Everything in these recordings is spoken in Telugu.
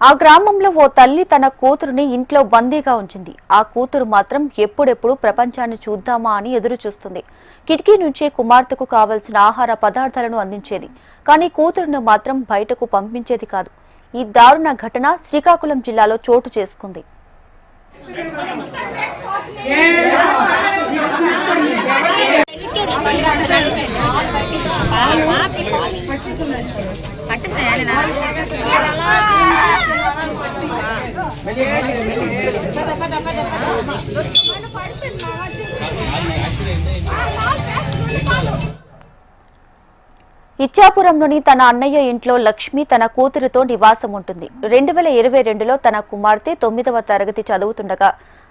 ఆ గ్రామంలో ఓ తల్లి తన కూతురుని ఇంట్లో బందీగా ఉంచింది. ఆ కూతురు మాత్రం ఎప్పుడెప్పుడు ప్రపంచాన్ని చూద్దామా అని ఎదురు చూస్తుంది. కిటికీ నుంచి కుమార్తెకు కావలసిన ఆహార పదార్థాలను అందించేది. కానీ కూతురును మాత్రం బయటకు పంపించేది కాదు. ఈ దారుణ ఘటన శ్రీకాకుళం జిల్లాలో చోటు చేసుకుంది. ఇచ్చాపురంలోని తన అన్నయ్య ఇంట్లో లక్ష్మి తన కూతురితో నివాసం ఉంటుంది. 2022లో తన కుమార్తె 9వ తరగతి చదువుతుండగా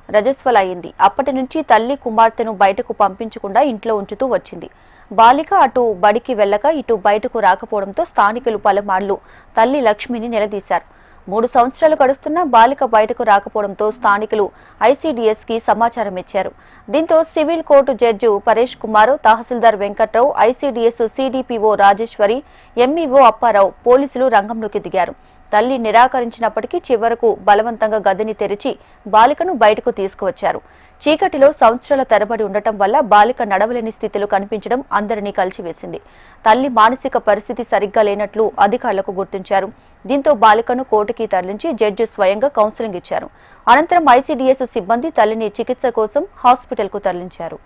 రజస్వలయ్యింది. అప్పటి నుంచి తల్లి కుమార్తెను బయటకు పంపించకుండా ఇంట్లో ఉంచుతూ వచ్చింది. బాలిక అటు బడికి వెళ్లక ఇటు బయటకు రాకపోవడంతో స్థానికులు పలుమార్లు తల్లి లక్ష్మిని నిలదీశారు. 3 సంవత్సరాలు గడుస్తున్నా బాలిక బయటకు రాకపోవడంతో స్థానికులు ఐసీడీఎస్ కి సమాచారం ఇచ్చారు. దీంతో civil court judge Paresh Kumar, tahsildar Venkatrao, ICDS CDPO Rajeswari, MEO Apparao పోలీసులు రంగంలోకి దిగారు. తల్లి నిరాకరించినప్పటికీ చివరకు బలవంతంగా గదిని తెరిచి బాలికను బయటకు తీసుకువచ్చారు. చీకటిలో సంవత్సరాల తరబడి ఉండటం వల్ల బాలిక నడవలేని స్థితిలో కనిపించడం అందరినీ కలిచివేసింది. తల్లి మానసిక పరిస్థితి సరిగ్గా లేనట్లు అధికారులకు గుర్తించారు. దీంతో బాలికను కోర్టుకి తరలించి జడ్జి స్వయంగా కౌన్సిలింగ్ ఇచ్చారు. అనంతరం ఐసీడీఎస్ సిబ్బంది తల్లిని చికిత్స కోసం హాస్పిటల్కు తరలించారు.